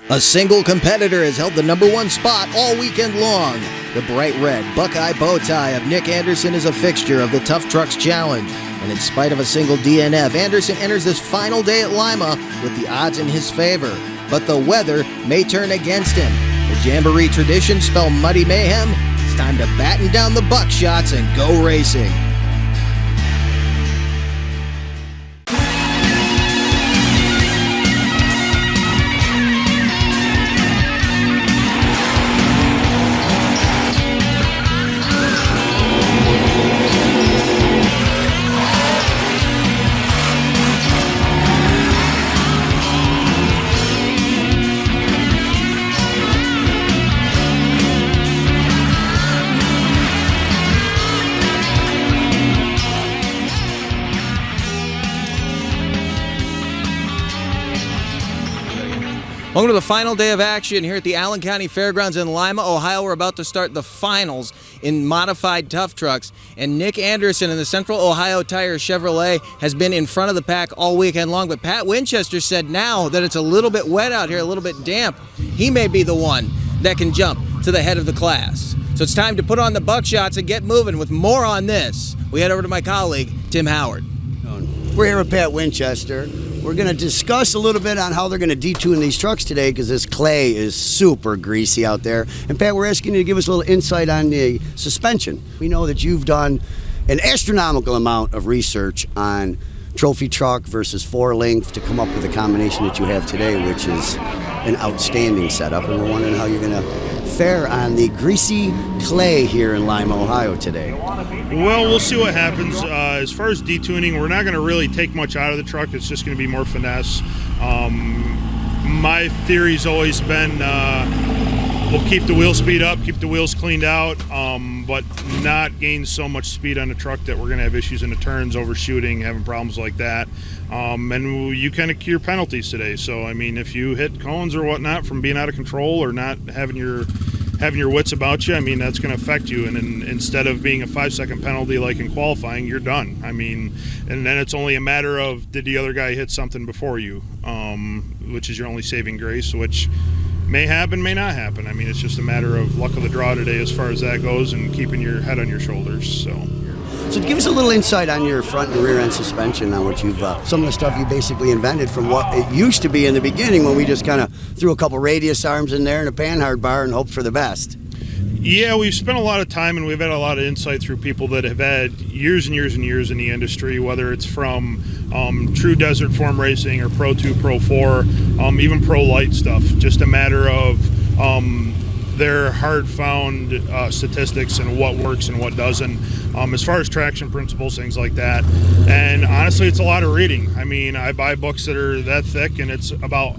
A single competitor has held the #1 spot all weekend long. The bright red Buckeye bow tie of Nick Anderson is a fixture of the Tough Trucks Challenge. And in spite of a single DNF, Anderson enters this final day at Lima with the odds in his favor. But the weather may turn against him. The Jamboree traditions spell muddy mayhem. It's time to batten down the buckshots and go racing. Welcome to the final day of action here at the Allen County Fairgrounds in Lima, Ohio. We're about to start the finals in modified tough trucks, and Nick Anderson in the Central Ohio Tire Chevrolet has been in front of the pack all weekend long, but Pat Winchester said now that it's a little bit wet out here, a little bit damp, he may be the one that can jump to the head of the class. So it's time to put on the buckshots and get moving. With more on this, we head over to my colleague, Tim Howard. We're here with Pat Winchester. We're going to discuss a little bit on how they're going to detune these trucks today because this clay is super greasy out there. And Pat, we're asking you to give us a little insight on the suspension. We know that you've done an astronomical amount of research on trophy truck versus 4-length to come up with the combination that you have today, which is an outstanding setup. And we're wondering how you're going to fare on the greasy clay here in Lima, Ohio today. Well, we'll see what happens. As far as detuning, we're not going to really take much out of the truck. It's just going to be more finesse. My theory's always been we'll keep the wheel speed up, keep the wheels cleaned out, but not gain so much speed on the truck that we're going to have issues in the turns, overshooting, having problems like that. And you kind of cure penalties today. So, I mean, if you hit cones or whatnot from being out of control or not having your wits about you, I mean, that's going to affect you. And instead of being a 5-second penalty like in qualifying, you're done. I mean, and then it's only a matter of did the other guy hit something before you, which is your only saving grace, which may happen, may not happen. I mean, it's just a matter of luck of the draw today as far as that goes and keeping your head on your shoulders. So give us a little insight on your front and rear end suspension, on what you've, some of the stuff you basically invented from what it used to be in the beginning when we just kind of threw a couple radius arms in there and a panhard bar and hoped for the best. Yeah, we've spent a lot of time and we've had a lot of insight through people that have had years and years and years in the industry, whether it's from true desert form racing or Pro 2, Pro 4, even Pro Light stuff. Just a matter of their hard-found statistics and what works and what doesn't, as far as traction principles, things like that. And honestly, it's a lot of reading. I mean, I buy books that are that thick, and it's about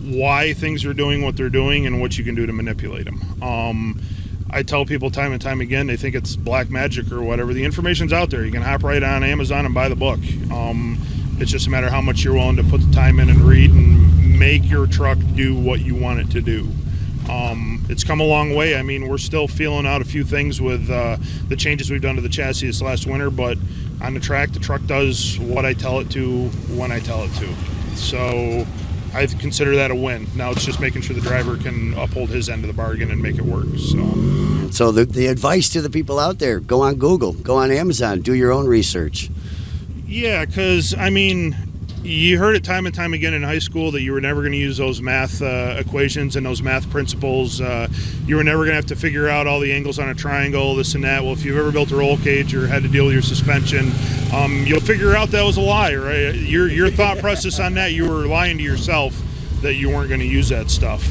why things are doing what they're doing and what you can do to manipulate them. I tell people time and time again, they think it's black magic or whatever. The information's out there. You can hop right on Amazon and buy the book. It's just a matter of how much you're willing to put the time in and read and make your truck do what you want it to do. It's come a long way. I mean, we're still feeling out a few things with the changes we've done to the chassis this last winter, but on the track, the truck does what I tell it to when I tell it to. So I consider that a win. Now it's just making sure the driver can uphold his end of the bargain and make it work. So the advice to the people out there, go on Google, go on Amazon, do your own research. Yeah, because, I mean, you heard it time and time again in high school that you were never going to use those math equations and those math principles. You were never going to have to figure out all the angles on a triangle, this and that. Well, if you've ever built a roll cage or had to deal with your suspension, you'll figure out that was a lie, right? Your thought process on that, you were lying to yourself that you weren't going to use that stuff.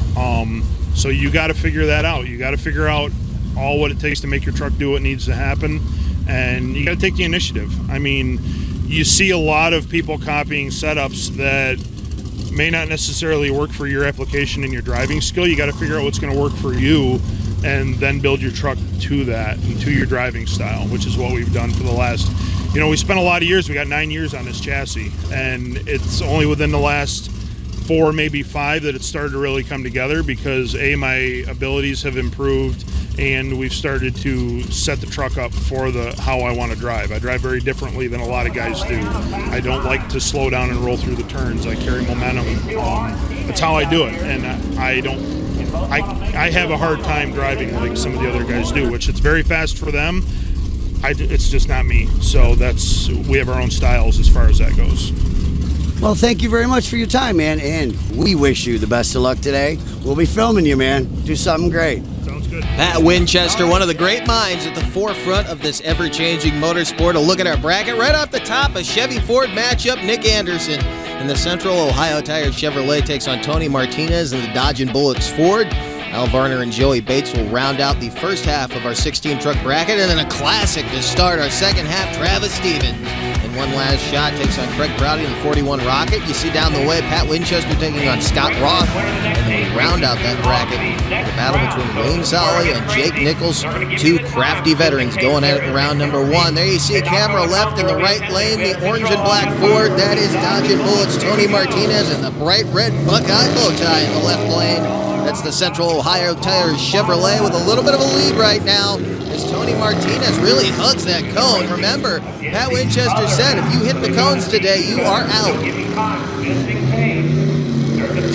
So you got to figure that out. You got to figure out all what it takes to make your truck do what needs to happen, and you got to take the initiative. I mean, you see a lot of people copying setups that may not necessarily work for your application and your driving skill. You got to figure out what's going to work for you and then build your truck to that and to your driving style, which is what we've done for the last, we spent a lot of years. We got 9 years on this chassis, and it's only within the last 4, maybe 5 that it's started to really come together because my abilities have improved and we've started to set the truck up for how I want to drive. I drive very differently than a lot of guys do. I don't like to slow down and roll through the turns. I carry momentum. That's how I do it, and I have a hard time driving like some of the other guys do, which it's very fast for them. It's just not me. So we have our own styles as far as that goes. Well, thank you very much for your time, man, and we wish you the best of luck today. We'll be filming you, man. Do something great. Sounds good. Pat Winchester, one of the great minds at the forefront of this ever-changing motorsport. A look at our bracket. Right off the top, a Chevy-Ford matchup. Nick Anderson in the Central Ohio Tire Chevrolet takes on Tony Martinez in the Dodge and Bullets Ford. Al Varner and Joey Bates will round out the first half of our 16-truck bracket, and then a classic to start our second half, Travis Stevens. And one last shot takes on Craig Prouty in the 41 Rocket. You see down the way, Pat Winchester taking on Scott Roth. And then we round out that bracket, the battle between Wayne Solly and Jake Nichols, two crafty veterans going at it in round number one. There you see a camera left in the right lane, the orange and black Ford. That is Dodge and Bullets Tony Martinez, and the bright red Buckeye bow tie in the left lane. That's the Central Ohio Tire Chevrolet with a little bit of a lead right now as Tony Martinez really hugs that cone. Remember, Pat Winchester said if you hit the cones today, you are out.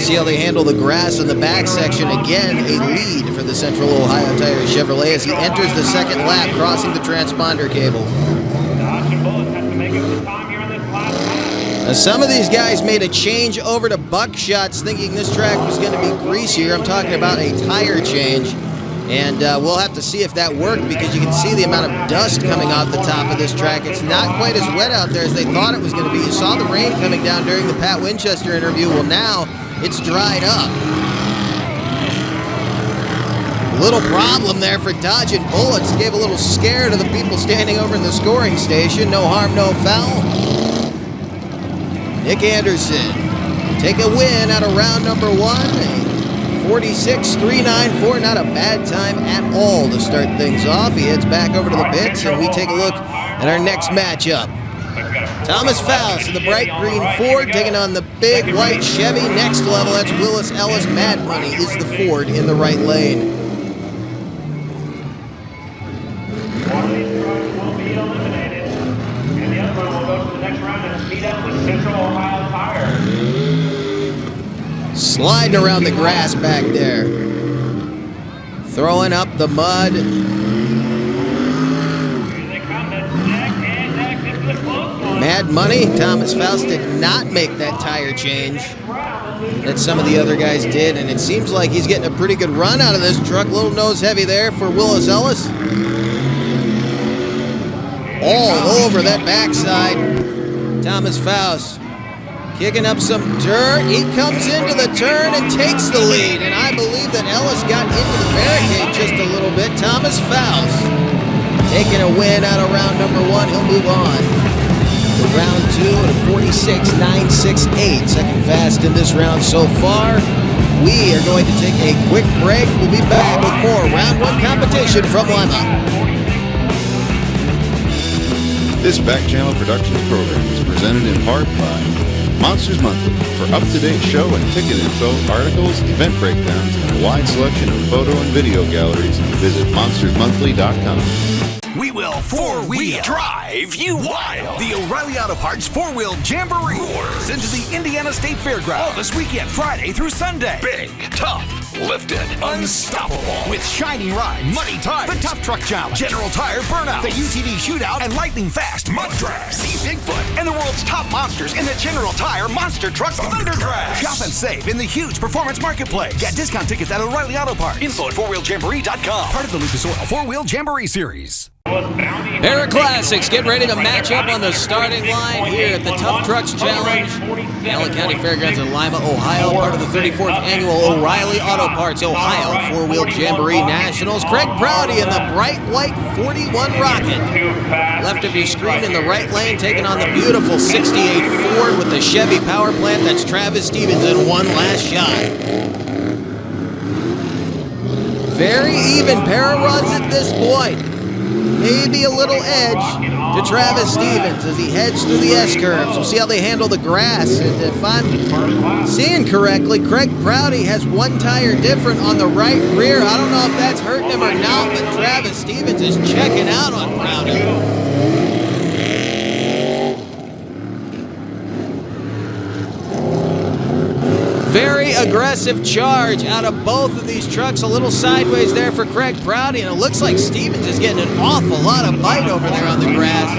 See how they handle the grass in the back section. Again, a lead for the Central Ohio Tire Chevrolet as he enters the second lap, crossing the transponder cable. Now, some of these guys made a change over to buckshots thinking this track was going to be greasier. I'm talking about a tire change. And we'll have to see if that worked because you can see the amount of dust coming off the top of this track. It's not quite as wet out there as they thought it was going to be. You saw the rain coming down during the Pat Winchester interview. Well, now it's dried up. Little problem there for Dodge and Bullets. Gave a little scare to the people standing over in the scoring station. No harm, no foul. Nick Anderson take a win out of round number one. 46.394, not a bad time at all to start things off. He heads back over to the pits, and we take a look at our next matchup. Thomas FAUS in the bright green Ford taking on the big white Chevy. Next level, that's Willis Ellis. Mad Money is the Ford in the right lane. One of these trucks will be eliminated, and the other one will go to the next round and speed up with Central Ohio Tire. Sliding around the grass back there. Throwing up the mud. Here they come, that's neck and neck. This is a close one. Mad Money, Thomas FAUS did not make that tire change that some of the other guys did, and it seems like he's getting a pretty good run out of this truck. Little nose heavy there for Willis Ellis. All over that backside. Thomas FAUS kicking up some dirt. He comes into the turn and takes the lead, and I believe that Ellis got into the barricade just a little bit. Thomas FAUS taking a win out of round number one. He'll move on to round two at a 46.968. Second fast in this round so far. We are going to take a quick break. We'll be back with more round one competition from Lima. This Back Channel Productions program is presented in part by Monsters Monthly. For up-to-date show and ticket info, articles, event breakdowns, and a wide selection of photo and video galleries, visit monstersmonthly.com. We will four-wheel drive you wild. The O'Reilly Auto Parts four-wheel jamboree roars into the Indiana State Fairgrounds all this weekend, Friday through Sunday. Big, tough, lifted, unstoppable. With shiny rides, muddy tires, the Tough Truck Challenge, General Tire Burnout, the UTV Shootout, and lightning fast mud drags. See Bigfoot and the world's top monsters in the General Tire Monster Truck Thunder Drag. Shop and save in the huge performance marketplace. Get discount tickets at O'Reilly Auto Parts. Info at fourwheeljamboree.com. Part of the Lucas Oil four-wheel jamboree series. Era Classics get ready to match up on the starting line here at the Tough Trucks Challenge. Allen County Fairgrounds in Lima, Ohio, part of the 34th annual O'Reilly Auto Parts Ohio Four-Wheel Jamboree Nationals. Craig Prouty in the bright white 41 Rocket. Left of your screen in the right lane, taking on the beautiful 68 Ford with the Chevy power plant. That's Travis Stevens in one last shot. Very even pair of runs at this point. Maybe a little edge to Travis Stevens as he heads through the S-curves. We'll see how they handle the grass. And if I'm seeing correctly, Craig Prouty has one tire different on the right rear. I don't know if that's hurting him or not, but Travis Stevens is checking out on Prouty. Very aggressive charge out of both of these trucks. A little sideways there for Craig Prouty, and it looks like Stevens is getting an awful lot of bite over there on the grass.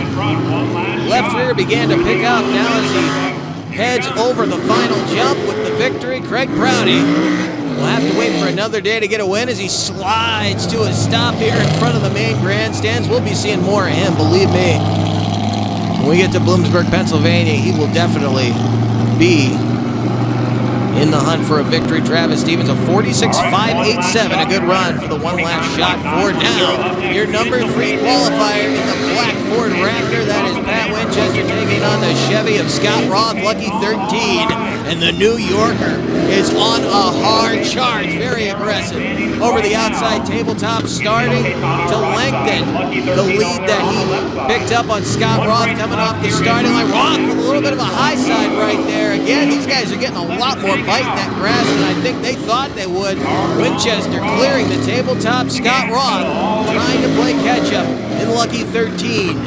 Left rear began to pick up now as he heads over the final jump with the victory. Craig Prouty will have to wait for another day to get a win as he slides to a stop here in front of the main grandstands. We'll be seeing more of him, believe me. When we get to Bloomsburg, Pennsylvania, he will definitely be in the hunt for a victory. Travis Stevens, a 46.587, a good run for the one last shot for now. Your number 3 qualifier in the black Ford Raptor, that is Pat Winchester taking on the Chevy of Scott Roth, Lucky 13. And the New Yorker is on a hard charge, very aggressive. Over the outside tabletop, starting to lengthen the lead that he picked up on Scott Roth coming off the starting line. Roth with a little bit of a high side right there. Again, these guys are getting a lot more bite in that grass than I think they thought they would. Winchester clearing the tabletop. Scott Roth trying to play catch up in Lucky 13.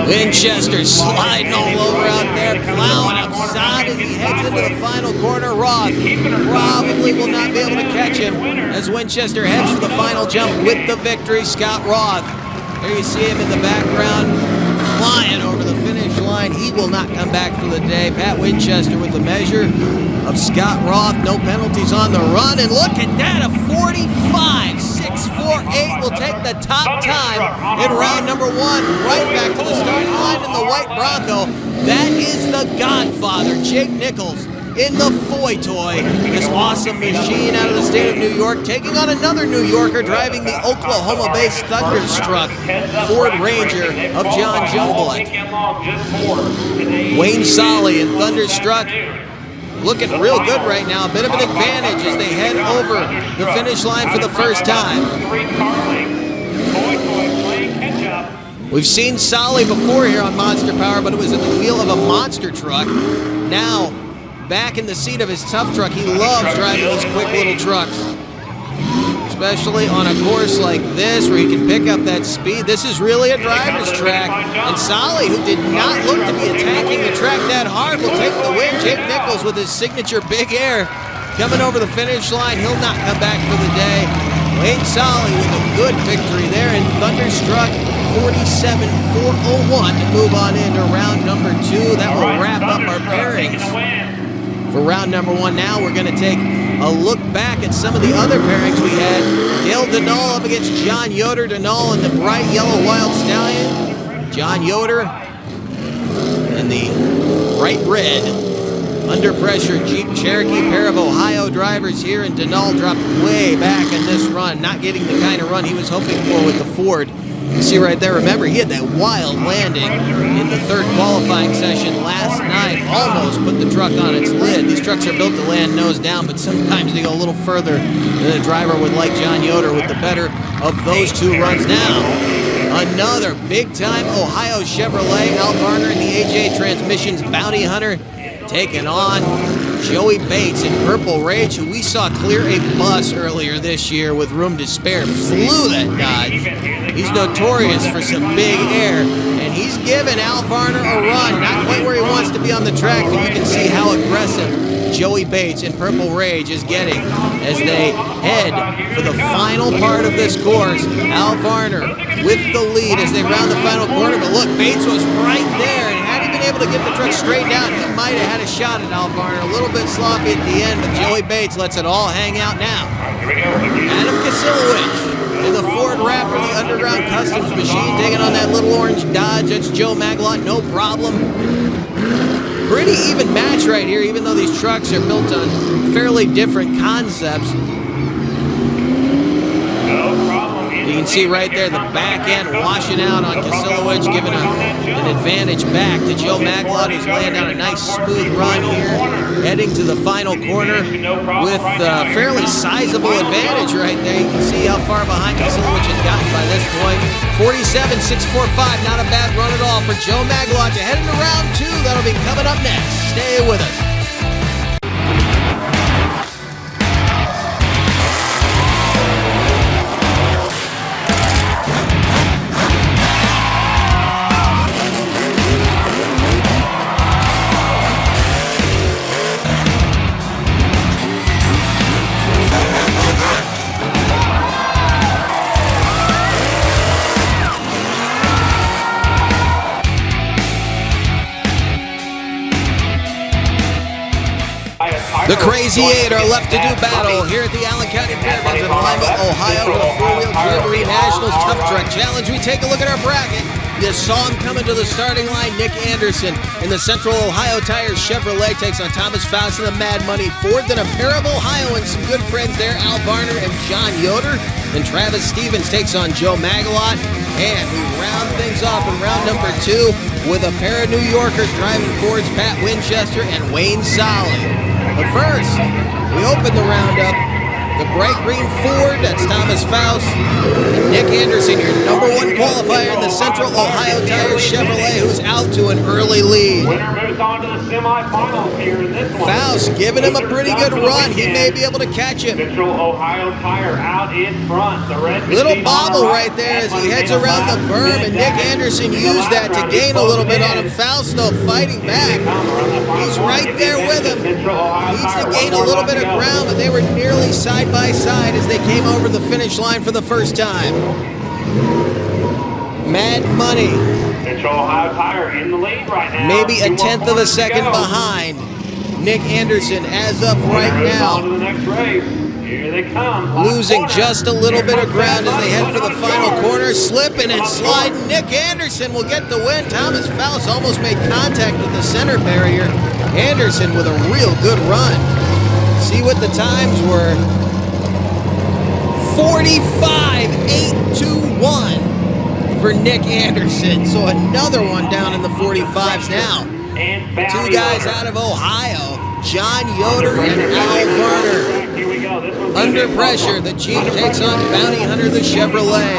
Winchester sliding all over out there, plowing outside as he heads into the final corner. Roth probably will not be able to catch him as Winchester heads for the final jump with the victory. Scott Roth, there you see him in the background, flying over the finish line. He will not come back for the day. Pat Winchester with the measure of Scott Roth. No penalties on the run. And look at that, a 45.648 will take the top time in round number 1. Right back to the starting line in the white Bronco. That is the Godfather, Jake Nichols, in the Foy Toy. This awesome machine out of the state of New York, taking on another New Yorker driving the Oklahoma-based Thunderstruck Ford Ranger of John Jungblood. Wayne Solly in Thunderstruck looking real good right now. A bit of an advantage as they head over the finish line for the first time. We've seen Solly before here on Monster Power, but it was at the wheel of a monster truck. Now, back in the seat of his tough truck. He loves driving these quick little trucks, especially on a course like this where he can pick up that speed. This is really a driver's track, and Solly, who did not look to be attacking the track that hard, will take the win. Jake Nichols with his signature big air coming over the finish line. He'll not come back for the day. Wayne Solly with a good victory there in Thunderstruck, 47.401 to move on into round number 2. That will wrap up our pairings for round number 1. Now we're going to take a look back at some of the other pairings we had. Dale Denal up against John Yoder. Denal in the bright yellow Wild Stallion. John Yoder in the bright red Under Pressure Jeep Cherokee. Pair of Ohio drivers here, and Denal dropped way back in this run, not getting the kind of run he was hoping for with the Ford. You see right there, remember, he had that wild landing in the third qualifying session last night. Almost put the truck on its lid. These trucks are built to land nose down, but sometimes they go a little further than a driver would like. John Yoder with the better of those 2 runs. Now, another big-time Ohio Chevrolet. Al Varner in the AJ Transmissions Bounty Hunter taking on Joey Bates in Purple Rage, who we saw clear a bus earlier this year with room to spare. Flew that Dodge. He's notorious for some big air, and he's giving Al Varner a run. Not quite where he wants to be on the track, but you can see how aggressive Joey Bates in Purple Rage is getting as they head for the final part of this course. Al Varner with the lead as they round the final corner, but look, Bates was right there, and had he been able to get the truck straightened out, he might have had a shot at Al Varner. A little bit sloppy at the end, but Joey Bates lets it all hang out now. Adam Kasilowicz in the Ford Raptor, the Underground Customs machine, taking on that little orange Dodge. That's Joe Maglott, no problem. Pretty even match right here, even though these trucks are built on fairly different concepts. You can see right there the back end washing out on Kasilowicz, giving an advantage back to Joe Maglott, who's laying down a nice smooth run here, heading to the final corner with a fairly sizable advantage right there. You can see how far behind Kasilowicz has gotten by this point. 47.645, not a bad run at all for Joe Maglott to head into round 2. That'll be coming up next. Stay with us. The Crazy Eight are left to do battle here at the Allen County Fairgrounds in Lima, Ohio for the four-wheel Jamboree Nationals Tough Truck Challenge. We take a look at our bracket. You saw him coming to the starting line. Nick Anderson in the Central Ohio Tires Chevrolet takes on Thomas FAUS in the Mad Money Ford. Then a pair of Ohioans, some good friends there, Al Varner and John Yoder. Then Travis Stevens takes on Joe MAGLOTT. And we round things off in round number 2 with a pair of New Yorkers driving Fords, Pat Winchester and Wayne Solly. But first, we open the roundup. The bright green Ford, that's Thomas FAUS. And Nick Anderson, your number 1 qualifier in the Central Ohio Tires Chevrolet, who's out to an early lead. Winner moves on to the semifinals here in this one. FAUS giving him a pretty good run. He may be able to catch him. Central Ohio Tire out in front. The red Little bobble right there as he heads around the berm, and Nick Anderson used that to gain a little bit on him. FAUS, though, fighting back. He's right there with him. Needs to gain a little bit of ground, but they were nearly side by side as they came over the finish line for the first time. Mad Money. Central Ohio Tire in the lead right now. Maybe a tenth of a second behind Nick Anderson as of right now. On to the next race. Here they come. Losing just a little bit of ground as they head for the final corner. Slipping and sliding. Nick Anderson will get the win. Thomas FAUS almost made contact with the center barrier. Anderson with a real good run. See what the times were. 45.821 for Nick Anderson. So another one down in the 45s now. 2 guys out of Ohio, John Yoder and Al Varner. Under pressure, the Jeep takes on Bounty Hunter, the Chevrolet.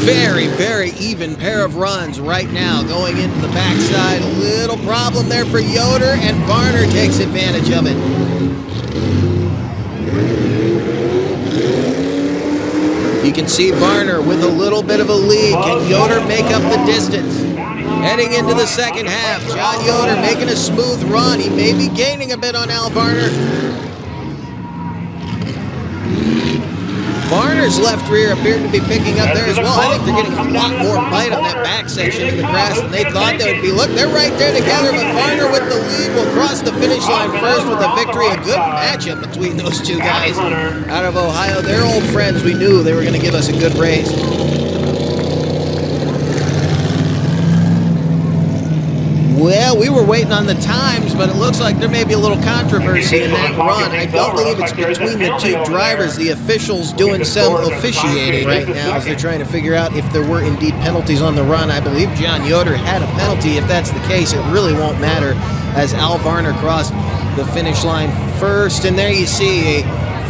Very, very even pair of runs right now going into the backside. A little problem there for Yoder, and Varner takes advantage of it. You can see Varner with a little bit of a lead. Can Yoder make up the distance? Heading into the second half, John Yoder making a smooth run. He may be gaining a bit on Al Varner. Varner's left rear appeared to be picking up there as well. I think they're getting a lot more bite on that back section in the grass than they thought they would be. Look, they're right there together, but Varner with the lead will cross the finish line first with a victory. A good matchup between those 2 guys out of Ohio. They're old friends. We knew they were going to give us a good race. Well, we were waiting on the times, but it looks like there may be a little controversy in that run. I don't believe it's between the 2 drivers. The officials doing some officiating right now as they're trying to figure out if there were indeed penalties on the run. I believe John Yoder had a penalty. If that's the case, it really won't matter as Al Varner crossed the finish line first. And there you see a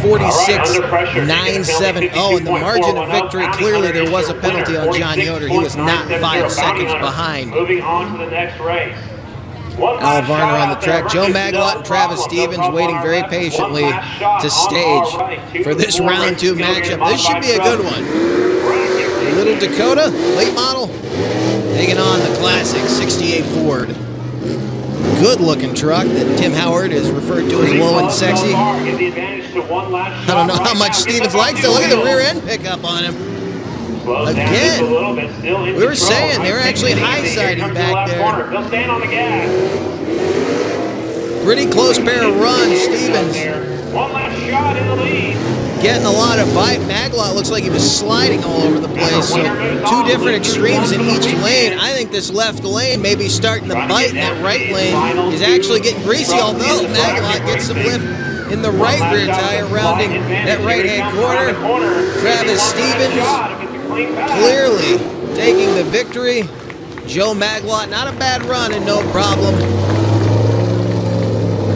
46.970. Oh, and the margin of victory, clearly there was a penalty on John Yoder. He was not 5 seconds behind. Moving on to the next race. Al Varner on the track. Joe MAGLOTT and Travis Stevens waiting very patiently to stage for this round 2 matchup. This should be a good one. Little Dakota, late model, taking on the classic 68 Ford. Good-looking truck that Tim Howard is referred to as low and sexy. I don't know how much Stevens likes it. Look at the rear end pickup on him. Again, we were saying they were actually high-siding back there. Pretty close pair of runs. Stevens getting a lot of bite. MAGLOTT looks like he was sliding all over the place. So 2 different extremes in each lane. I think this left lane may be starting to bite, and that right lane is actually getting greasy, although MAGLOTT gets some lift in the right rear tire, rounding that right-hand corner. Travis Stevens clearly taking the victory. Joe MAGLOTT, not a bad run and no problem.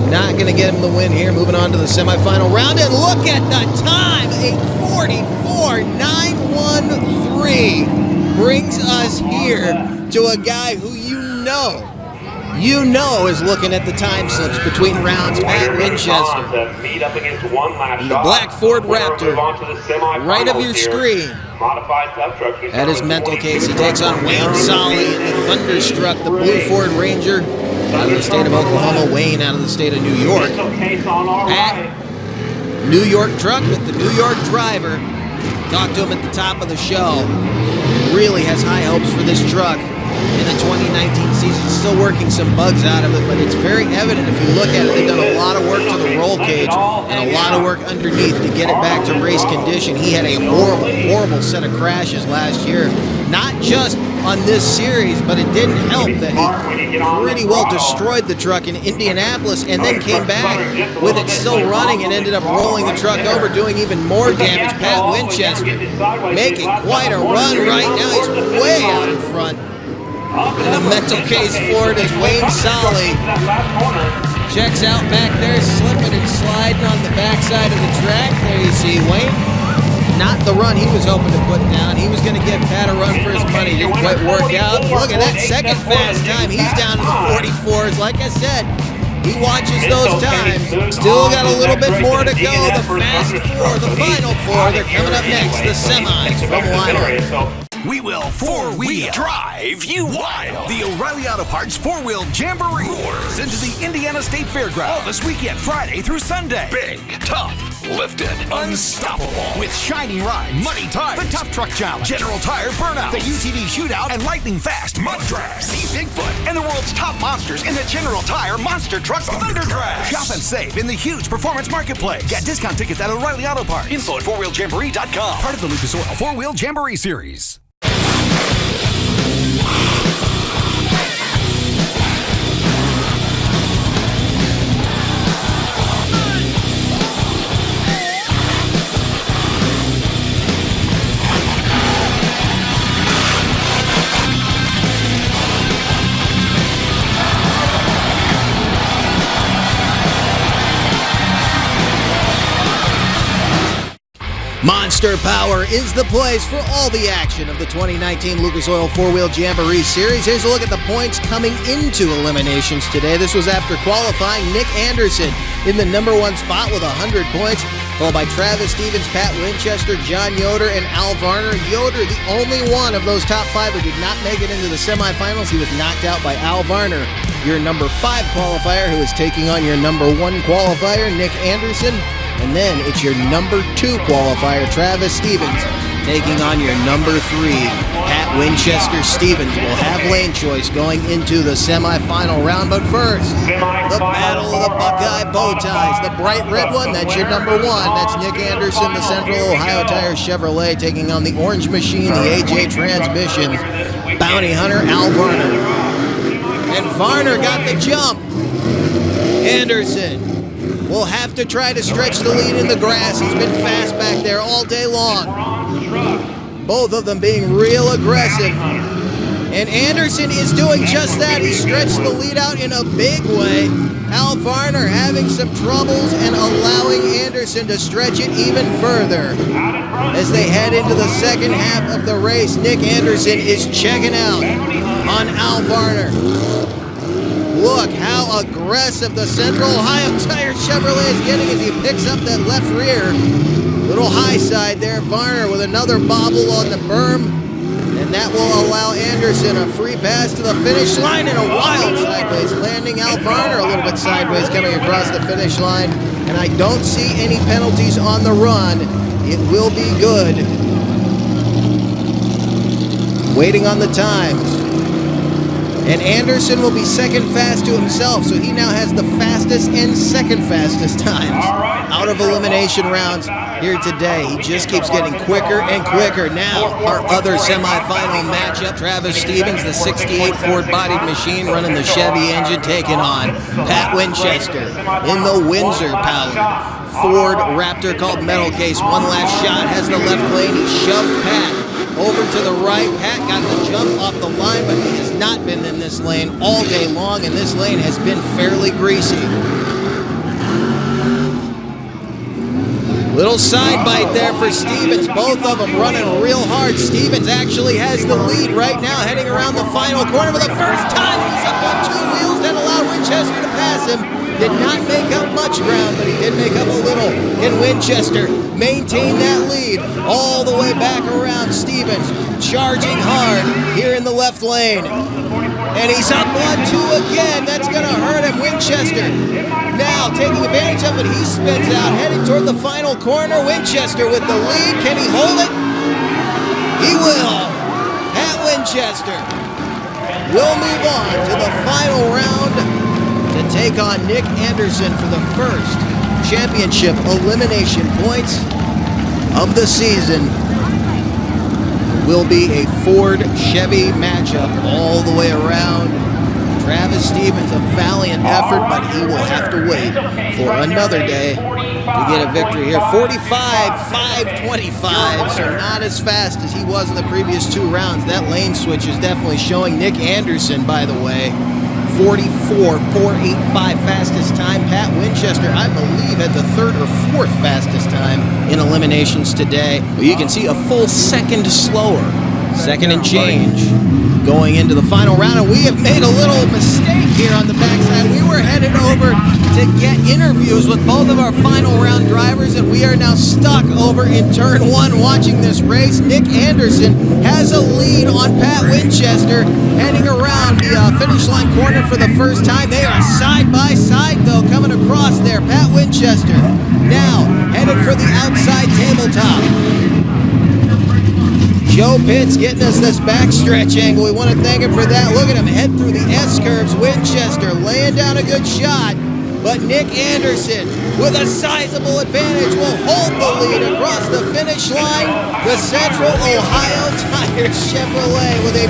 Not going to get him the win here. Moving on to the semifinal round, and look at the time, a 44.913 brings us here to a guy who you know is looking at the time slips between rounds, Pat Winchester. The black Ford Raptor, right of your screen. At his mental case, he takes on Wayne Solly in the Thunderstruck, the blue Ford Ranger out of the state of Oklahoma, Wayne out of the state of New York. Pat, New York truck with the New York driver. Talked to him at the top of the show. Really has high hopes for this truck. in the 2019 season. Still working some bugs out of it, but it's very evident if you look at it. They've done a lot of work to the roll cage and a lot of work underneath to get it back to race condition. He had a horrible, horrible set of crashes last year. Not just on this series, but it didn't help that he pretty well destroyed the truck in Indianapolis and then came back with it still running and ended up rolling the truck over, doing even more damage. Pat Winchester making quite a run right now. He's way out in front. In the mental case for it is Wayne Solly. Checks out back there, slipping and sliding on the backside of the track. There you see Wayne. Not the run he was hoping to put down. He was going to give Pat a run for his money. Didn't quite work out. Look at that second fast time. He's down to the 44s. Like I said, he watches those times. Still got a little bit more to go. The fast four, the final four. They're coming up next. The semis from Lima. We will four-wheel drive you wild. The O'Reilly Auto Parts four-wheel jamboree roars into the Indiana State Fairgrounds this weekend, Friday through Sunday. Big, tough, lifted, unstoppable. With shiny rides, muddy tires, the Tough Truck Challenge, General Tire Burnout, the UTV Shootout, and lightning fast mud drag. See Bigfoot and the world's top monsters in the General Tire Monster Truck Thunder Drag. Shop and save in the huge performance marketplace. Get discount tickets at O'Reilly Auto Parts. Info at fourwheeljamboree.com. Part of the Lucas Oil four-wheel jamboree series. Monster Power is the place for all the action of the 2019 Lucas Oil 4-Wheel Jamboree Series. Here's a look at the points coming into eliminations today. This was after qualifying. Nick Anderson in the #1 spot with 100 points, followed by Travis Stevens, Pat Winchester, John Yoder, and Al Varner. Yoder, the only one of those top 5 who did not make it into the semifinals. He was knocked out by Al Varner, your #5 qualifier, who is taking on your #1 qualifier, Nick Anderson. And then it's your #2 qualifier, Travis Stevens, taking on your #3, Pat Winchester. Stevens will have lane choice going into the semifinal round. But first, the Battle of the Buckeye Bow Ties. The bright red one, that's your #1. That's Nick Anderson, the Central Ohio Tire Chevrolet, taking on the Orange Machine, the AJ Transmission, Bounty Hunter, Al Varner. And Varner got the jump. Anderson will have to try to stretch the lead in the grass. He's been fast back there all day long. Both of them being real aggressive. And Anderson is doing just that. He stretched the lead out in a big way. Al Varner having some troubles and allowing Anderson to stretch it even further. As they head into the second half of the race, Nick Anderson is checking out on Al Varner. Look how aggressive the Central Ohio Tire Chevrolet is getting as he picks up that left rear. Little high side there. Varner with another bobble on the berm. And that will allow Anderson a free pass to the finish line and a wild sideways landing. Al Varner a little bit sideways coming across the finish line. And I don't see any penalties on the run. It will be good. Waiting on the times. And Anderson will be second fast to himself, so he now has the fastest and second fastest times out of elimination rounds here today. He just keeps getting quicker and quicker. Now, our other semifinal matchup, Travis Stevens, the 68 Ford-bodied machine running the Chevy engine, taking on Pat Winchester in the Windsor-powered Ford Raptor called Metal Case. One last shot, has the left lane. He shoved Pat over to the right. Pat got the jump off the line, but he has not been in this lane all day long, and this lane has been fairly greasy. Little side bite there for Stevens. Both of them running real hard. Stevens actually has the lead right now, heading around the final corner for the first time. He's up on 2 wheels that allow Winchester to pass him. Did not make up much ground, but he did make up a little. Can Winchester maintain that lead all the way back around? Stevens charging hard here in the left lane. And he's up on 2 again. That's going to hurt him. Winchester now taking advantage of it. He spins out, heading toward the final corner. Winchester with the lead. Can he hold it? He will. Pat Winchester will move on to the final round to take on Nick Anderson for the first championship elimination points of the season. It will be a Ford Chevy matchup all the way around. Travis Stevens, a valiant effort, but he will have to wait for another day to get a victory here. 45-5-25, so not as fast as he was in the previous 2 rounds. That lane switch is definitely showing. Nick Anderson, by the way, 44-485 fastest time. Pat Winchester, I believe, had the 3rd or 4th fastest time in eliminations today. Well, you can see a full second slower, second and change, going into the final round. And we have made a little mistake here on the backside. We were headed over to get interviews with both of our final round drivers, and we are now stuck over in turn 1 watching this race. Nick Anderson has a lead on Pat Winchester heading around the finish line corner for the first time. They are side by side, though, coming across there. Pat Winchester now headed for the outside tabletop. Joe Pitts getting us this backstretch angle. We want to thank him for that. Look at him head through the S-curves. Winchester laying down a good shot. But Nick Anderson, with a sizable advantage, will hold the lead across the finish line. The Central Ohio Tire Chevrolet with a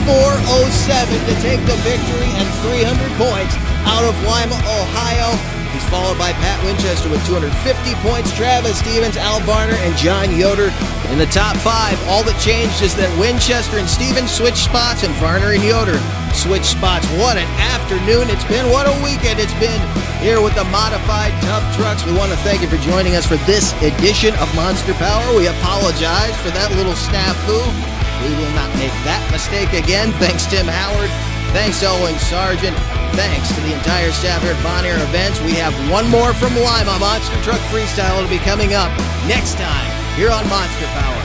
44-407 to take the victory and 300 points out of Lima, Ohio. He's followed by Pat Winchester with 250 points, Travis Stevens, Al Varner, and John Yoder in the top 5. All that changed is that Winchester and Stevens switched spots and Varner and Yoder switched spots. What an afternoon it's been. What a weekend it's been here with the modified tough trucks. We want to thank you for joining us for this edition of Monster Power. We apologize for that little snafu. We will not make that mistake again. Thanks, Tim Howard. Thanks to Owen Sargent. Thanks to the entire staff here at Bon Air Events. We have one more from Lima, Monster Truck Freestyle. It'll be coming up next time here on Monster Power.